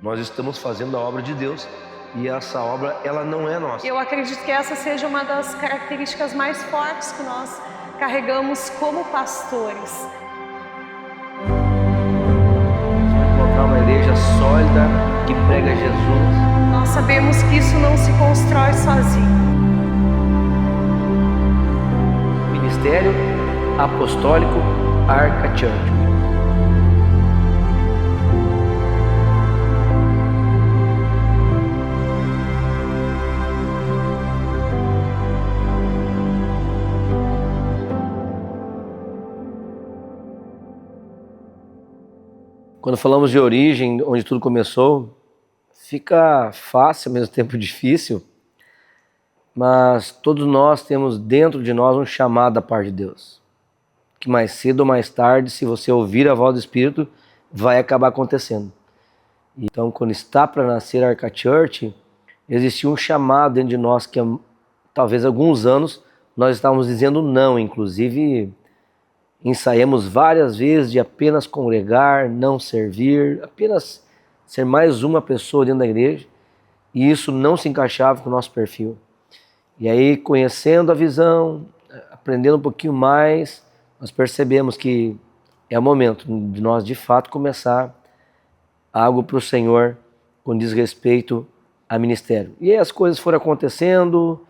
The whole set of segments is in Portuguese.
Nós estamos fazendo a obra de Deus e essa obra, ela não é nossa. Eu acredito que essa seja uma das características mais fortes que nós carregamos como pastores. Encontrar uma igreja sólida que prega Jesus. Nós sabemos que isso não se constrói sozinho. Ministério Apostólico Arca Church. Quando falamos de origem, onde tudo começou, fica fácil, ao mesmo tempo difícil, mas todos nós temos dentro de nós um chamado da parte de Deus, que mais cedo ou mais tarde, se você ouvir a voz do Espírito, vai acabar acontecendo. Então, quando está para nascer a Arca Church, existia um chamado dentro de nós que talvez há alguns anos nós estávamos dizendo não, inclusive ensaiamos várias vezes de apenas congregar, não servir, apenas ser mais uma pessoa dentro da igreja, e isso não se encaixava com o nosso perfil. E aí, conhecendo a visão, aprendendo um pouquinho mais, nós percebemos que é o momento de nós, de fato, começar algo para o Senhor com diz respeito a ministério. E aí as coisas foram acontecendo,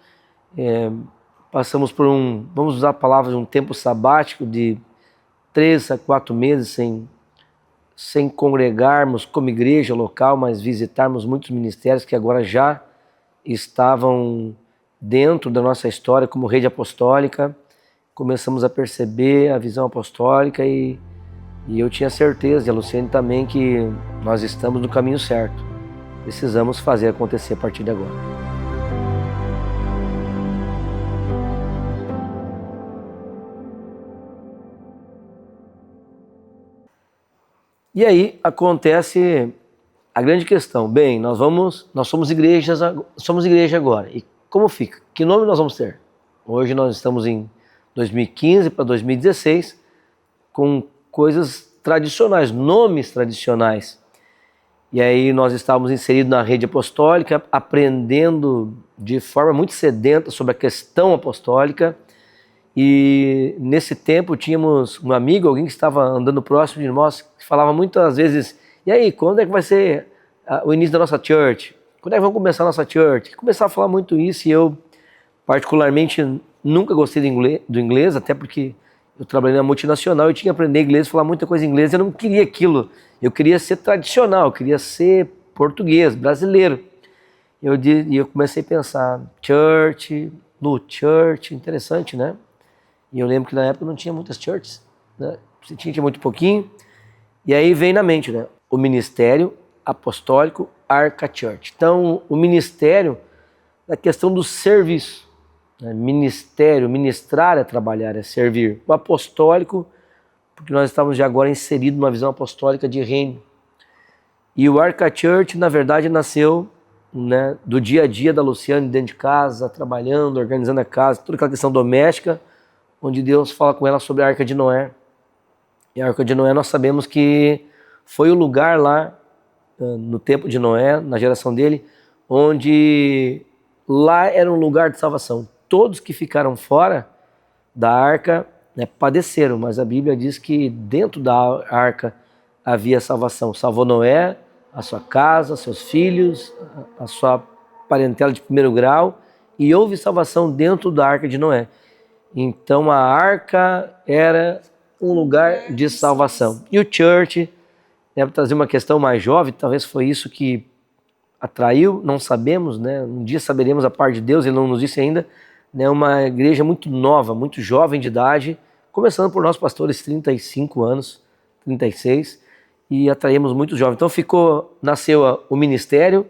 passamos por vamos usar a palavra de um tempo sabático de 3 a 4 meses sem congregarmos como igreja local, mas visitarmos muitos ministérios que agora já estavam dentro da nossa história como rede apostólica. Começamos a perceber a visão apostólica e eu tinha certeza, e a Luciane também, que nós estamos no caminho certo. Precisamos fazer acontecer a partir de agora. E aí acontece a grande questão. Bem, nós somos igreja agora. E como fica? Que nome nós vamos ter? Hoje nós estamos em 2015 para 2016 com coisas tradicionais, nomes tradicionais. E aí nós estávamos inseridos na rede apostólica, aprendendo de forma muito sedenta sobre a questão apostólica. E nesse tempo tínhamos um amigo, alguém que estava andando próximo de nós, que falava muitas vezes: e aí, quando é que vai ser o início da nossa church? Quando é que vamos começar a nossa church? Começava a falar muito isso, e eu particularmente nunca gostei do inglês, até porque eu trabalhei na multinacional e tinha que aprender inglês, falar muita coisa em inglês, eu não queria aquilo. Eu queria ser tradicional, eu queria ser português, brasileiro. E eu comecei a pensar, church, interessante, né? E eu lembro que na época não tinha muitas churches, né? Tinha muito pouquinho. E aí vem na mente, né? O Ministério Apostólico Arca Church. Então, o ministério é questão do serviço. Né? Ministério, ministrar é trabalhar, é servir. O apostólico, porque nós estamos já agora inseridos numa visão apostólica de reino. E o Arca Church, na verdade, nasceu, né, do dia a dia da Luciane dentro de casa, trabalhando, organizando a casa, toda aquela questão doméstica, onde Deus fala com ela sobre a Arca de Noé. E a Arca de Noé nós sabemos que foi o lugar lá, no tempo de Noé, na geração dele, onde lá era um lugar de salvação. Todos que ficaram fora da Arca, né, padeceram, mas a Bíblia diz que dentro da Arca havia salvação. Salvou Noé, a sua casa, seus filhos, a sua parentela de primeiro grau, e houve salvação dentro da Arca de Noé. Então a Arca era um lugar de salvação. E o Church, para trazer uma questão mais jovem, talvez foi isso que atraiu, não sabemos, né? Um dia saberemos a parte de Deus, ele não nos disse ainda, né? Uma igreja muito nova, muito jovem de idade, começando por nós pastores, 35 anos, 36, e atraímos muitos jovens. Então nasceu o Ministério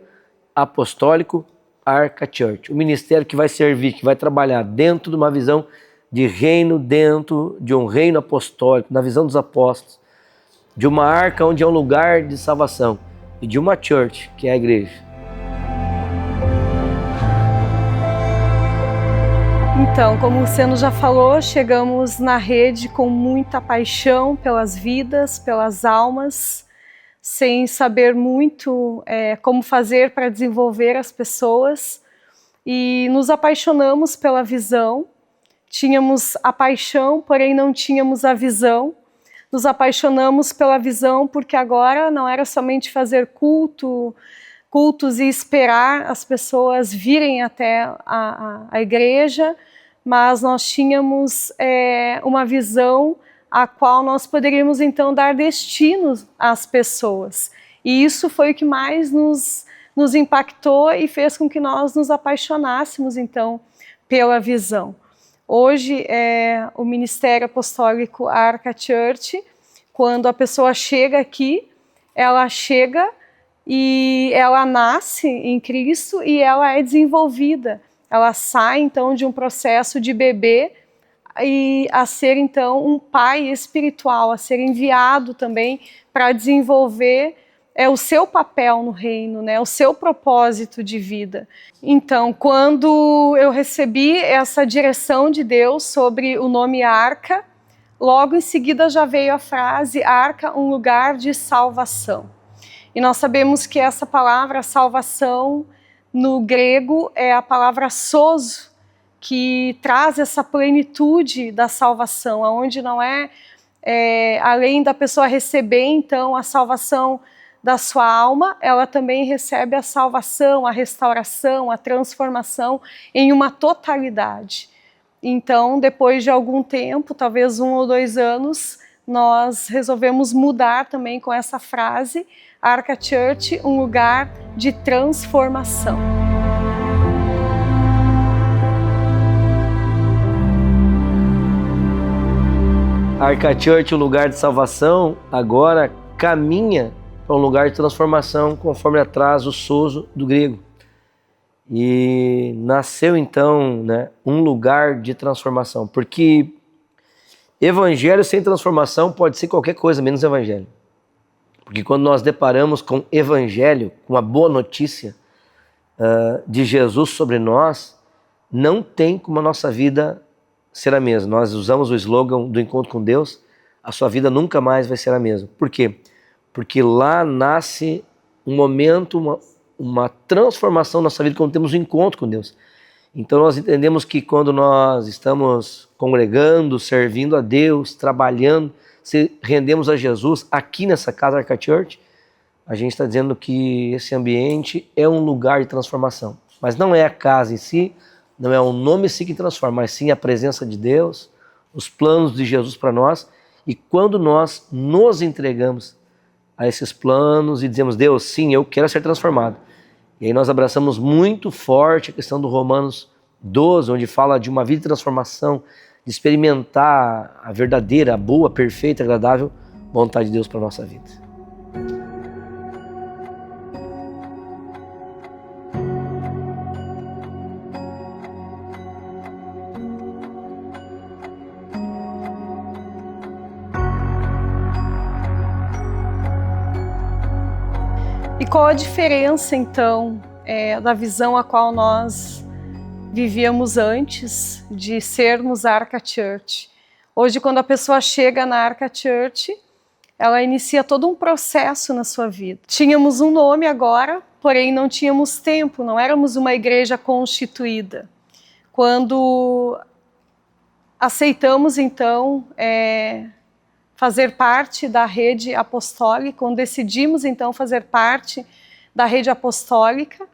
Apostólico Arca Church, o ministério que vai servir, que vai trabalhar dentro de uma visão de reino, dentro de um reino apostólico, na visão dos apóstolos, de uma arca onde é um lugar de salvação, e de uma church, que é a igreja. Então, como o Luciano já falou, chegamos na rede com muita paixão pelas vidas, pelas almas. sem saber muito como fazer para desenvolver as pessoas, e nos apaixonamos pela visão. Tínhamos a paixão, porém não tínhamos a visão. Nos apaixonamos pela visão porque agora não era somente fazer cultos e esperar as pessoas virem até a igreja, mas nós tínhamos uma visão a qual nós poderíamos então dar destino às pessoas. E isso foi o que mais nos impactou e fez com que nós nos apaixonássemos então pela visão. Hoje, o Ministério Apostólico Arca Church, quando a pessoa chega aqui, ela chega e ela nasce em Cristo e ela é desenvolvida. Ela sai então de um processo de bebê e a ser então um pai espiritual, a ser enviado também para desenvolver o seu papel no reino, né, o seu propósito de vida. Então, quando eu recebi essa direção de Deus sobre o nome Arca, logo em seguida já veio a frase Arca, um lugar de salvação. E nós sabemos que essa palavra salvação no grego é a palavra sozo, que traz essa plenitude da salvação, onde não além da pessoa receber então a salvação da sua alma, ela também recebe a salvação, a restauração, a transformação em uma totalidade. Então, depois de algum tempo, talvez 1 ou 2 anos, nós resolvemos mudar também com essa frase, Arca Church, um lugar de transformação. Arca Church, o lugar de salvação, agora caminha para um lugar de transformação, conforme traz o sozo do grego. E nasceu então, né, um lugar de transformação, porque evangelho sem transformação pode ser qualquer coisa, menos evangelho. Porque quando nós deparamos com evangelho, com a boa notícia de Jesus sobre nós, não tem como a nossa vida ser a mesma. Nós usamos o slogan do Encontro com Deus, a sua vida nunca mais vai ser a mesma. Por quê? Porque lá nasce um momento, uma transformação na nossa vida quando temos um encontro com Deus. Então nós entendemos que quando nós estamos congregando, servindo a Deus, trabalhando, se rendemos a Jesus aqui nessa casa Arca Church, a gente está dizendo que esse ambiente é um lugar de transformação. Mas não é a casa em si, não é o nome em si que transforma, mas sim a presença de Deus, os planos de Jesus para nós. E quando nós nos entregamos a esses planos e dizemos, Deus, sim, eu quero ser transformado. E aí nós abraçamos muito forte a questão do Romanos 12, onde fala de uma vida de transformação, de experimentar a verdadeira, a boa, perfeita, agradável vontade de Deus para a nossa vida. E qual a diferença, então, da visão a qual nós vivíamos antes de sermos Arca Church? Hoje, quando a pessoa chega na Arca Church, ela inicia todo um processo na sua vida. Tínhamos um nome agora, porém não tínhamos tempo, não éramos uma igreja constituída. Quando aceitamos, então, fazer parte da rede apostólica, quando decidimos então fazer parte da rede apostólica,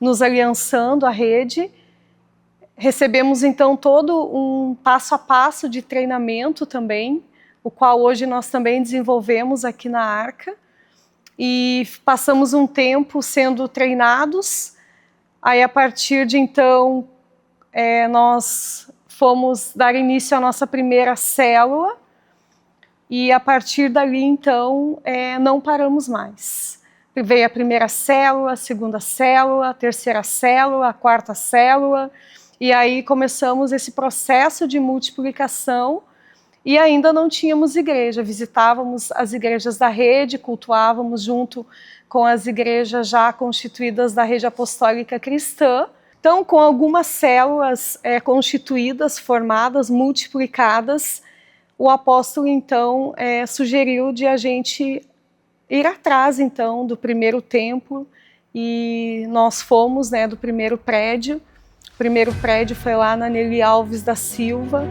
nos aliançando à rede, recebemos então todo um passo a passo de treinamento também, o qual hoje nós também desenvolvemos aqui na Arca, e passamos um tempo sendo treinados. Aí a partir de então nós fomos dar início à nossa primeira célula, e a partir dali, então, não paramos mais. Veio a primeira célula, a segunda célula, a terceira célula, a quarta célula, e aí começamos esse processo de multiplicação, e ainda não tínhamos igreja. Visitávamos as igrejas da rede, cultuávamos junto com as igrejas já constituídas da rede apostólica cristã. Então, com algumas células constituídas, formadas, multiplicadas, o apóstolo, então, sugeriu de a gente ir atrás, então, do primeiro templo, e nós fomos, né, do primeiro prédio. O primeiro prédio foi lá na Nelly Alves da Silva.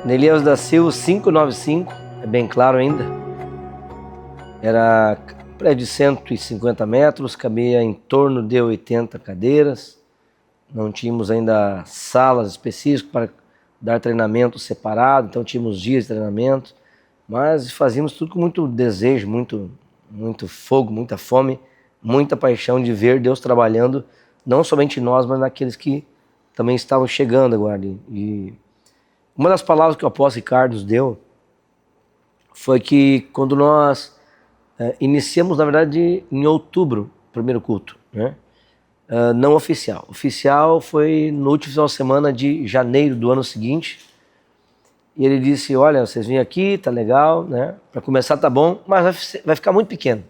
Nelly Alves da Silva, 595, é bem claro ainda. Era prédio de 150 metros, cabia em torno de 80 cadeiras. Não tínhamos ainda salas específicas para dar treinamento separado, então tínhamos dias de treinamento, mas fazíamos tudo com muito desejo, muito fogo, muita fome, muita paixão de ver Deus trabalhando, não somente nós, mas naqueles que também estavam chegando agora. E uma das palavras que o apóstolo Ricardo nos deu foi que quando nós iniciamos, na verdade, em outubro, o primeiro culto, né? Não oficial. Oficial foi no último final de semana de janeiro do ano seguinte. E ele disse, olha, vocês vêm aqui, tá legal, né? Para começar tá bom, mas vai ficar muito pequeno.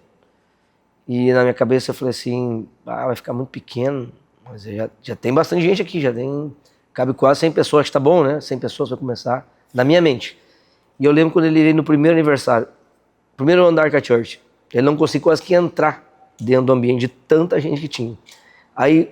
E na minha cabeça eu falei assim, vai ficar muito pequeno, mas já tem bastante gente aqui, cabe quase 100 pessoas, que tá bom, né? 100 pessoas para começar, na minha mente. E eu lembro quando ele veio no primeiro aniversário, primeiro ano da Arca Church, ele não conseguiu quase que entrar dentro do ambiente de tanta gente que tinha. Aí,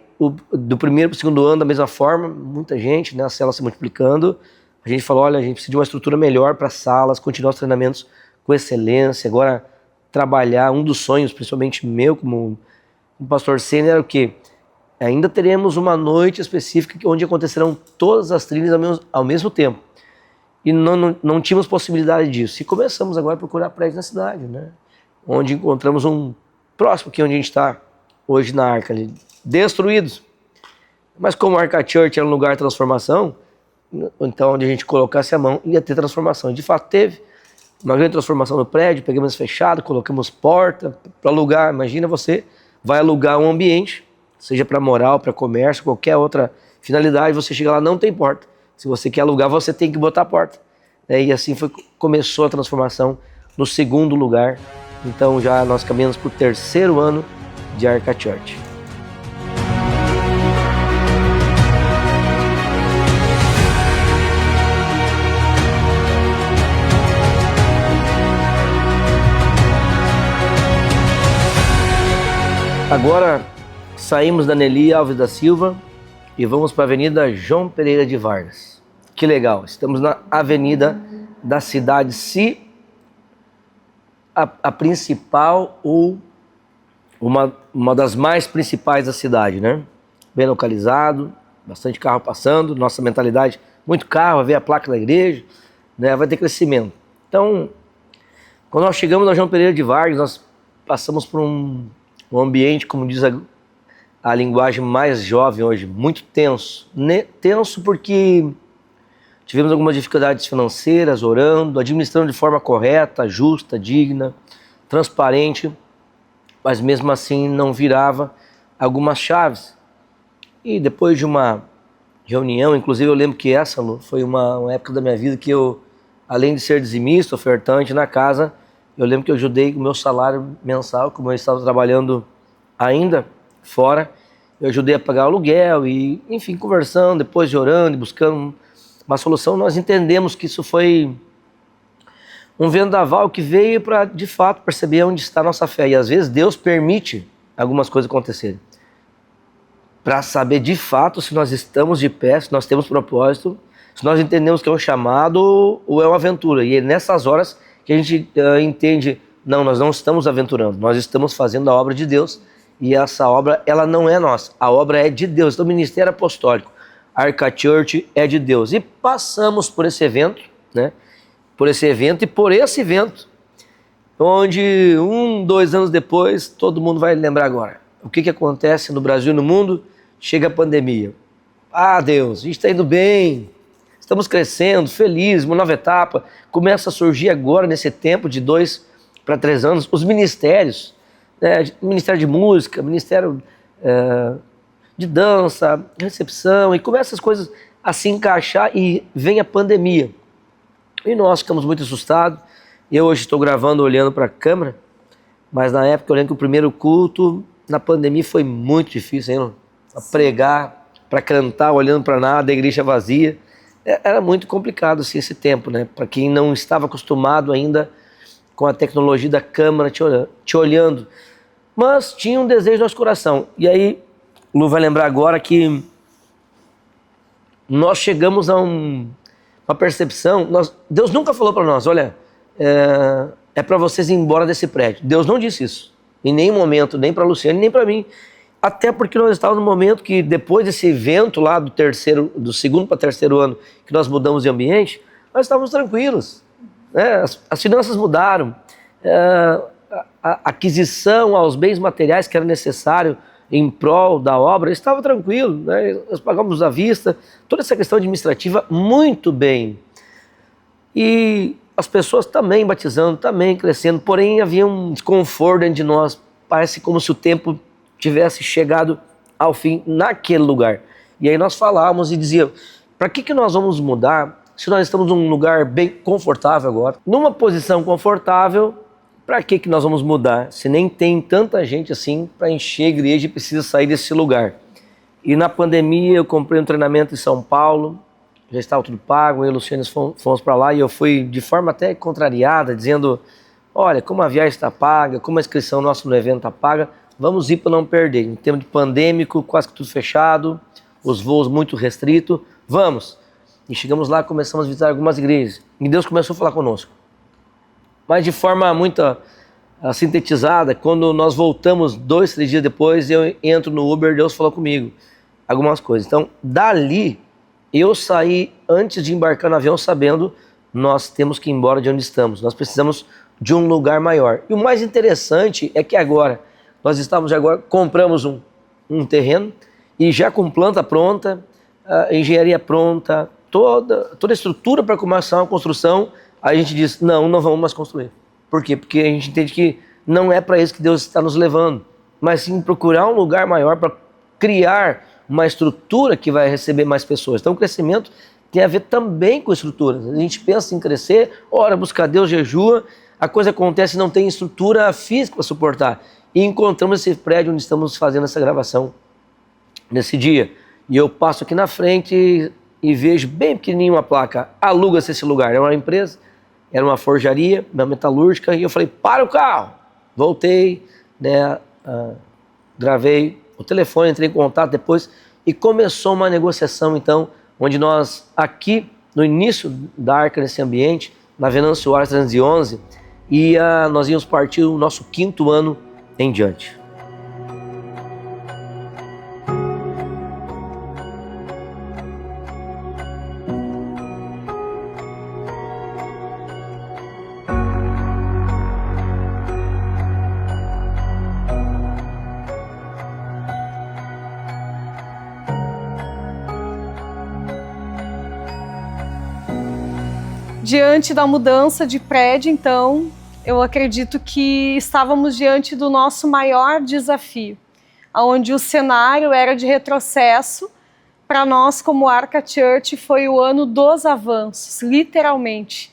do primeiro para o segundo ano, da mesma forma, muita gente, né, a célula se multiplicando, a gente falou, olha, a gente precisa de uma estrutura melhor para salas, continuar os treinamentos com excelência, agora trabalhar, um dos sonhos, principalmente meu, como um pastor sênior, era o quê? Ainda teremos uma noite específica onde acontecerão todas as trilhas ao mesmo tempo. E não tínhamos possibilidade disso. E começamos agora a procurar prédios na cidade, né? Onde encontramos um próximo aqui onde a gente está hoje na Arca, ali, destruídos. Mas como a Arca Church era um lugar de transformação, então onde a gente colocasse a mão ia ter transformação. De fato teve uma grande transformação no prédio, pegamos fechado, colocamos porta para alugar. Imagina você vai alugar um ambiente, seja para moral, para comércio, qualquer outra finalidade, você chega lá, não tem porta. Se você quer alugar, você tem que botar a porta. E assim começou a transformação no segundo lugar. Então já nós caminhamos para o terceiro ano de Arca Church. Agora saímos da Nelly Alves da Silva e vamos para a Avenida João Pereira de Vargas. Que legal, estamos na avenida da cidade, se a principal ou uma das mais principais da cidade, né? Bem localizado, bastante carro passando, nossa mentalidade, muito carro, ver a placa da igreja, né? Vai ter crescimento. Então, quando nós chegamos na João Pereira de Vargas, nós passamos por um ambiente, como diz a linguagem mais jovem hoje, muito tenso. Tenso porque tivemos algumas dificuldades financeiras, orando, administrando de forma correta, justa, digna, transparente, mas mesmo assim não virava algumas chaves. E depois de uma reunião, inclusive eu lembro que essa, Lu, foi uma época da minha vida que eu, além de ser dizimista, ofertante na casa, eu lembro que eu ajudei com o meu salário mensal, como eu estava trabalhando ainda fora, eu ajudei a pagar o aluguel e, enfim, conversando, depois de orando e buscando uma solução, nós entendemos que isso foi um vendaval que veio para, de fato, perceber onde está a nossa fé. E às vezes Deus permite algumas coisas acontecerem para saber de fato se nós estamos de pé, se nós temos propósito, se nós entendemos que é um chamado ou é uma aventura. E é nessas horas que a gente entende, não, nós não estamos aventurando, nós estamos fazendo a obra de Deus e essa obra, ela não é nossa, a obra é de Deus. Então o Ministério Apostólico, Arca Church é de Deus. E passamos por esse evento, né? Por esse evento e por esse evento, onde 2 anos depois, todo mundo vai lembrar agora. O que acontece no Brasil e no mundo? Chega a pandemia. Ah, Deus, a gente está indo bem, estamos crescendo, felizes, uma nova etapa. Começa a surgir agora, nesse tempo de 2 para 3 anos, os ministérios, né? Ministério de música, ministério de dança, recepção, e começa as coisas a se encaixar e vem a pandemia. E nós ficamos muito assustados. Eu hoje estou gravando olhando para a câmera, mas na época eu lembro que o primeiro culto, na pandemia, foi muito difícil, hein? Para pregar, para cantar, olhando para nada, a igreja vazia. Era muito complicado assim, esse tempo, né? Para quem não estava acostumado ainda com a tecnologia da câmera te olhando. Mas tinha um desejo no nosso coração. E aí, Lu vai lembrar agora que nós chegamos a uma percepção. Deus nunca falou para nós, olha, é para vocês ir embora desse prédio. Deus não disse isso. Em nenhum momento, nem para Luciane, nem para mim. Até porque nós estávamos no momento que, depois desse evento lá do segundo para terceiro ano, que nós mudamos de ambiente, nós estávamos tranquilos, né? As finanças mudaram, a aquisição aos bens materiais que era necessário em prol da obra estava tranquilo, né? Nós pagamos à vista, toda essa questão administrativa muito bem. E as pessoas também batizando, também crescendo, porém havia um desconforto dentro de nós, parece como se o tempo tivesse chegado ao fim naquele lugar. E aí nós falávamos e dizíamos, para que nós vamos mudar se nós estamos num lugar bem confortável agora? Numa posição confortável, para que nós vamos mudar? Se nem tem tanta gente assim para encher a igreja e precisa sair desse lugar. E na pandemia eu comprei um treinamento em São Paulo, já estava tudo pago, eu e o Luciano fomos para lá e eu fui de forma até contrariada, dizendo, olha, como a viagem está paga, como a inscrição nossa no evento está paga, vamos ir para não perder. Em termos de pandêmico, quase que tudo fechado, os voos muito restritos, vamos. E chegamos lá, começamos a visitar algumas igrejas. E Deus começou a falar conosco. Mas de forma muito sintetizada, quando nós voltamos 2, 3 dias depois, eu entro no Uber, Deus falou comigo algumas coisas. Então, dali, eu saí antes de embarcar no avião sabendo nós temos que ir embora de onde estamos. Nós precisamos de um lugar maior. E o mais interessante é que agora, compramos um terreno e já com planta pronta, a engenharia pronta, toda a estrutura para começar uma construção, a gente diz, não vamos mais construir. Por quê? Porque a gente entende que não é para isso que Deus está nos levando, mas sim procurar um lugar maior para criar uma estrutura que vai receber mais pessoas. Então o crescimento tem a ver também com estruturas. A gente pensa em crescer, ora, busca Deus, jejua, a coisa acontece e não tem estrutura física para suportar. E encontramos esse prédio onde estamos fazendo essa gravação nesse dia. E eu passo aqui na frente e vejo bem pequenininho uma placa, aluga-se esse lugar. Era uma empresa, era uma forjaria, uma metalúrgica, e eu falei, para o carro! Voltei, né, gravei o telefone, entrei em contato depois e começou uma negociação, então, onde nós, aqui no início da Arca, nesse ambiente, na Venâncio Soares 311, nós íamos partir o nosso 5º ano em diante. Diante da mudança de prédio, então, eu acredito que estávamos diante do nosso maior desafio, onde o cenário era de retrocesso. Para nós, como Arca Church, foi o ano dos avanços, literalmente.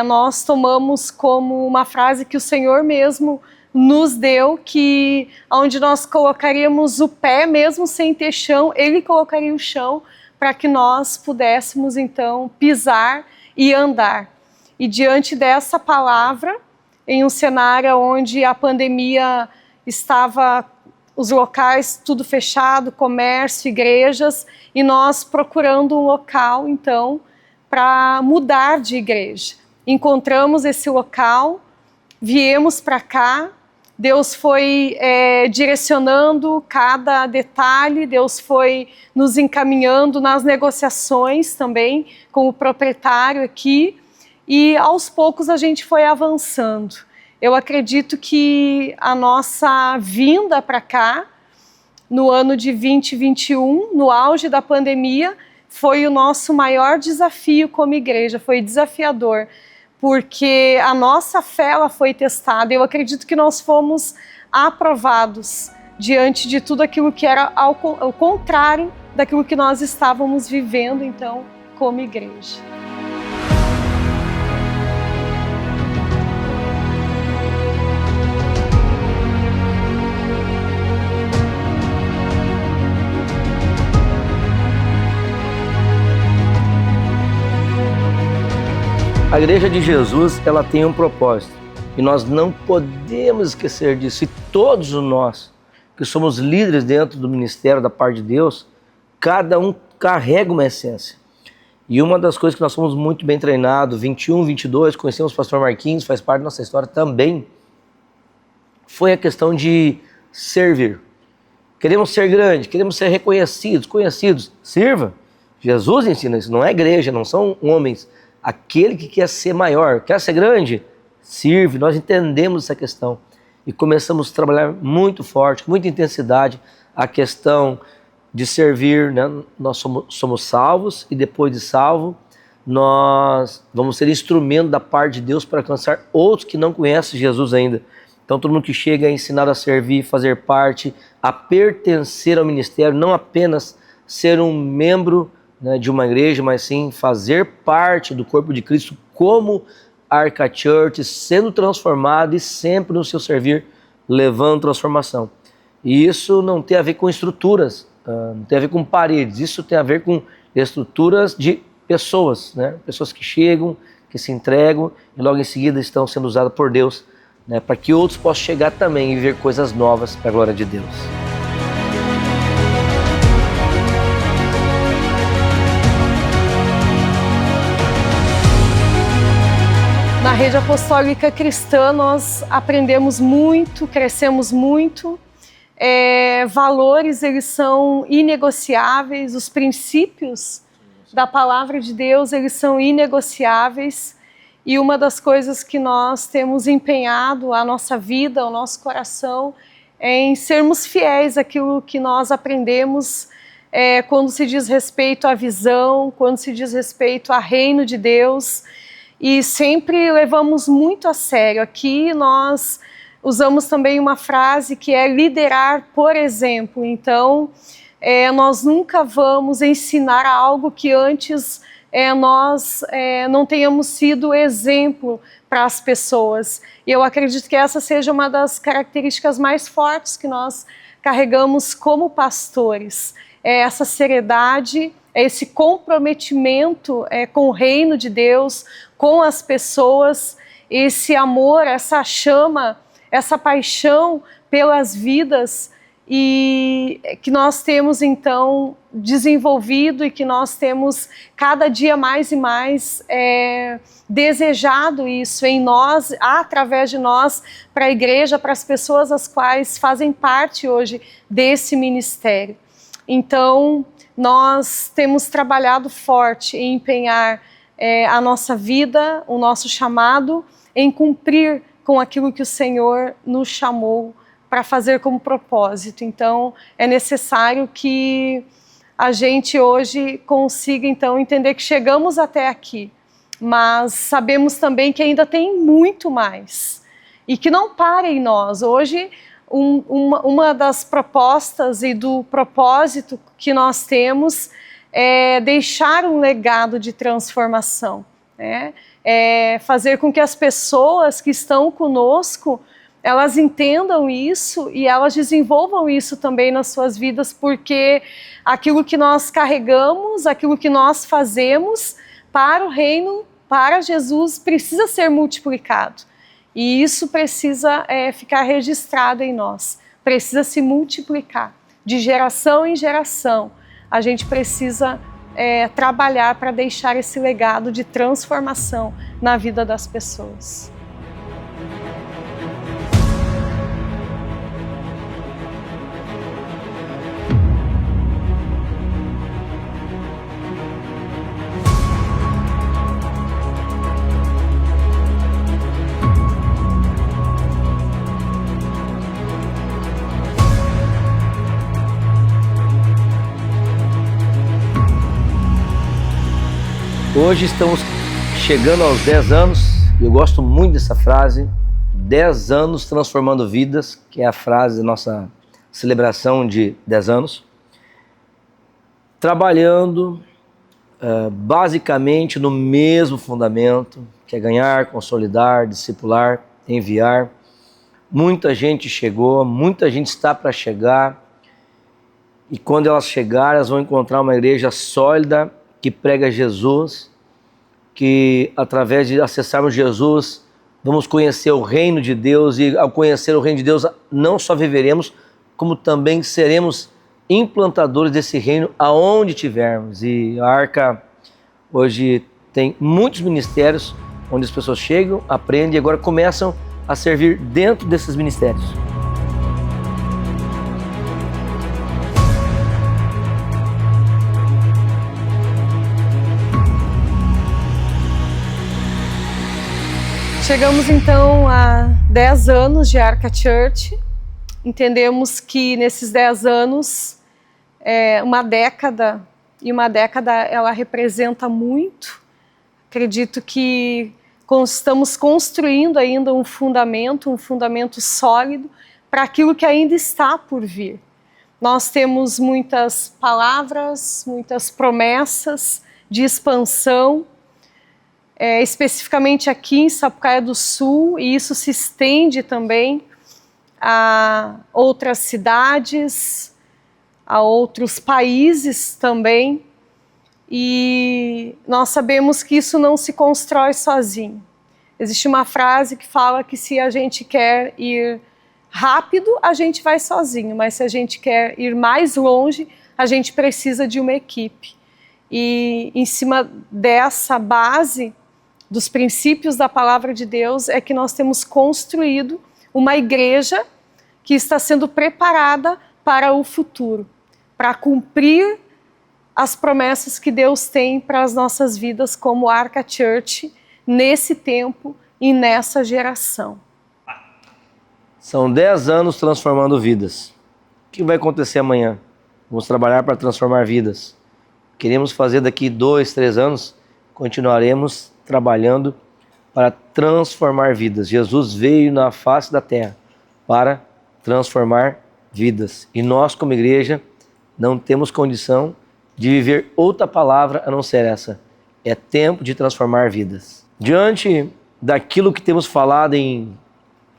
Nós tomamos como uma frase que o Senhor mesmo nos deu, que onde nós colocaríamos o pé, mesmo sem ter chão, Ele colocaria o chão para que nós pudéssemos, então, pisar e andar. E diante dessa palavra, em um cenário onde a pandemia estava, os locais tudo fechado, comércio, igrejas, e nós procurando um local, então, para mudar de igreja. Encontramos esse local, viemos para cá, Deus foi direcionando cada detalhe, Deus foi nos encaminhando nas negociações também com o proprietário aqui, e aos poucos a gente foi avançando. Eu acredito que a nossa vinda para cá no ano de 2021, no auge da pandemia, foi o nosso maior desafio como igreja, foi desafiador, porque a nossa fé ela foi testada. Eu acredito que nós fomos aprovados diante de tudo aquilo que era ao contrário daquilo que nós estávamos vivendo, então, como igreja. A Igreja de Jesus, ela tem um propósito e nós não podemos esquecer disso. E todos nós que somos líderes dentro do ministério da parte de Deus, cada um carrega uma essência. E uma das coisas que nós somos muito bem treinados, 21, 22, conhecemos o pastor Marquinhos, faz parte da nossa história também, foi a questão de servir. Queremos ser grandes, queremos ser reconhecidos, conhecidos. Sirva. Jesus ensina isso, não é igreja, não são homens. Aquele que quer ser maior, quer ser grande, sirve. Nós entendemos essa questão e começamos a trabalhar muito forte, com muita intensidade, a questão de servir, né? Nós somos salvos e depois de salvo, nós vamos ser instrumento da parte de Deus para alcançar outros que não conhecem Jesus ainda. Então todo mundo que chega é ensinado a servir, fazer parte, a pertencer ao ministério, não apenas ser um membro, né, de uma igreja, mas sim fazer parte do corpo de Cristo como Arca Church, sendo transformado e sempre no seu servir, levando transformação. E isso não tem a ver com estruturas, não tem a ver com paredes, isso tem a ver com estruturas de pessoas, né? Pessoas que chegam, que se entregam e logo em seguida estão sendo usadas por Deus, né, para que outros possam chegar também e viver coisas novas para a glória de Deus. Na Rede Apostólica Cristã nós aprendemos muito, crescemos muito, valores eles são inegociáveis, os princípios da palavra de Deus eles são inegociáveis e uma das coisas que nós temos empenhado a nossa vida, o nosso coração é em sermos fiéis àquilo que nós aprendemos quando se diz respeito à visão, quando se diz respeito ao reino de Deus. E sempre levamos muito a sério. Aqui nós usamos também uma frase que é liderar por exemplo. Então, nós nunca vamos ensinar algo que antes nós não tenhamos sido exemplo para as pessoas. E eu acredito que essa seja uma das características mais fortes que nós carregamos como pastores. Essa seriedade, esse comprometimento com o reino de Deus, com as pessoas, esse amor, essa chama, essa paixão pelas vidas e que nós temos então desenvolvido e que nós temos cada dia mais e mais desejado isso em nós, através de nós, para a igreja, para as pessoas as quais fazem parte hoje desse ministério. Então, nós temos trabalhado forte em empenhar a nossa vida, o nosso chamado, em cumprir com aquilo que o Senhor nos chamou para fazer como propósito. Então, é necessário que a gente hoje consiga, então, entender que chegamos até aqui, mas sabemos também que ainda tem muito mais e que não para em nós. Hoje, uma das propostas e do propósito que nós temos é deixar um legado de transformação, né? Fazer com que as pessoas que estão conosco, elas entendam isso e elas desenvolvam isso também nas suas vidas, porque aquilo que nós carregamos, aquilo que nós fazemos para o reino, para Jesus, precisa ser multiplicado. E isso precisa ficar registrado em nós, precisa se multiplicar. De geração em geração, a gente precisa trabalhar para deixar esse legado de transformação na vida das pessoas. Hoje estamos chegando aos 10 anos, e eu gosto muito dessa frase, 10 anos transformando vidas, que é a frase da nossa celebração de 10 anos. Trabalhando basicamente no mesmo fundamento, que é ganhar, consolidar, discipular, enviar. Muita gente chegou, muita gente está para chegar, e quando elas chegarem, elas vão encontrar uma igreja sólida, que prega Jesus, que através de acessarmos Jesus, vamos conhecer o reino de Deus, e ao conhecer o reino de Deus, não só viveremos, como também seremos implantadores desse reino aonde tivermos. E a Arca hoje tem muitos ministérios, onde as pessoas chegam, aprendem e agora começam a servir dentro desses ministérios. Chegamos então a 10 anos de Arca Church. Entendemos que nesses 10 anos é uma década, e uma década ela representa muito. Acredito que estamos construindo ainda um fundamento sólido para aquilo que ainda está por vir. Nós temos muitas palavras, muitas promessas de expansão, especificamente aqui em Sapucaia do Sul, e isso se estende também a outras cidades, a outros países também, e nós sabemos que isso não se constrói sozinho. Existe uma frase que fala que se a gente quer ir rápido, a gente vai sozinho, mas se a gente quer ir mais longe, a gente precisa de uma equipe. E em cima dessa base, dos princípios da palavra de Deus, é que nós temos construído uma igreja que está sendo preparada para o futuro, para cumprir as promessas que Deus tem para as nossas vidas como Arca Church, nesse tempo e nessa geração. São 10 anos transformando vidas. O que vai acontecer amanhã? Vamos trabalhar para transformar vidas. Queremos fazer daqui 2, 3 anos, continuaremos trabalhando para transformar vidas. Jesus veio na face da terra para transformar vidas. E nós, como igreja, não temos condição de viver outra palavra a não ser essa. É tempo de transformar vidas. Diante daquilo que temos falado em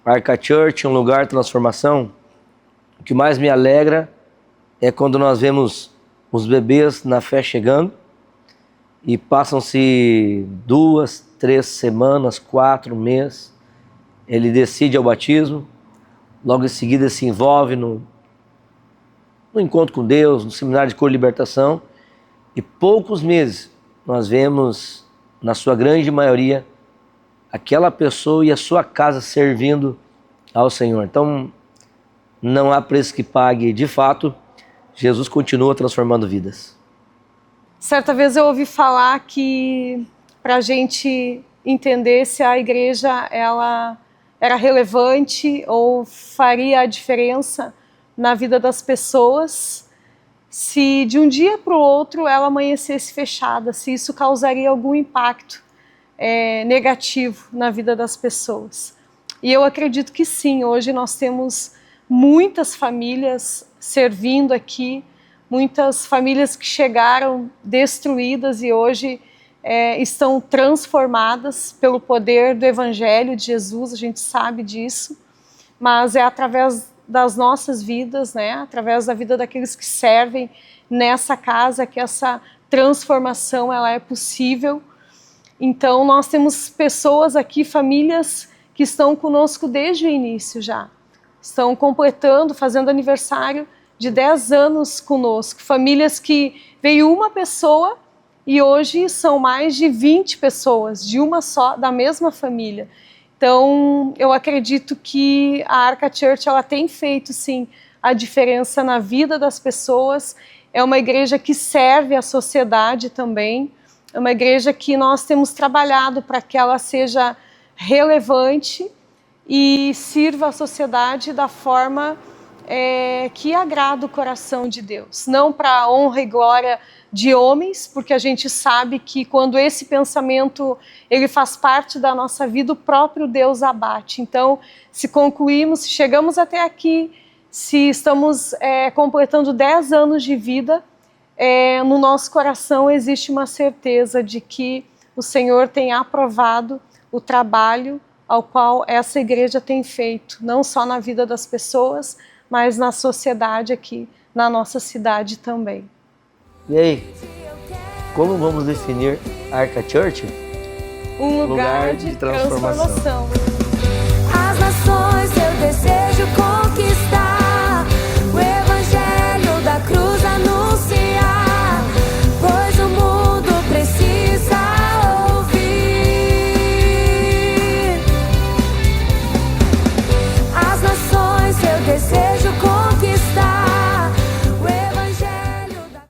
Arca Church, um lugar de transformação, o que mais me alegra é quando nós vemos os bebês na fé chegando, e passam-se 2, 3 semanas, 4 meses, ele decide ao batismo, logo em seguida se envolve no encontro com Deus, no seminário de cura e libertação, e poucos meses nós vemos, na sua grande maioria, aquela pessoa e a sua casa servindo ao Senhor. Então, não há preço que pague. De fato, Jesus continua transformando vidas. Certa vez eu ouvi falar que para a gente entender se a igreja ela era relevante ou faria a diferença na vida das pessoas, se de um dia para o outro ela amanhecesse fechada, se isso causaria algum impacto negativo na vida das pessoas. E eu acredito que sim. Hoje nós temos muitas famílias servindo aqui, muitas famílias que chegaram destruídas e hoje estão transformadas pelo poder do Evangelho de Jesus, a gente sabe disso, mas é através das nossas vidas, né, através da vida daqueles que servem nessa casa, que essa transformação ela é possível. Então nós temos pessoas aqui, famílias que estão conosco desde o início já, estão completando, fazendo aniversário de 10 anos conosco, famílias que veio uma pessoa e hoje são mais de 20 pessoas, de uma só, da mesma família. Então, eu acredito que a Arca Church ela tem feito, sim, a diferença na vida das pessoas. É uma igreja que serve a sociedade também. É uma igreja que nós temos trabalhado para que ela seja relevante e sirva a sociedade da forma que agrada o coração de Deus. Não para a honra e glória de homens, porque a gente sabe que quando esse pensamento ele faz parte da nossa vida, o próprio Deus abate. Então, se concluímos, se chegamos até aqui, se estamos completando 10 anos de vida, no nosso coração existe uma certeza de que o Senhor tem aprovado o trabalho ao qual essa igreja tem feito, não só na vida das pessoas, mas na sociedade aqui, na nossa cidade também. E aí, como vamos definir Arca Church? Um lugar de transformação. As nações eu desejo conquistar.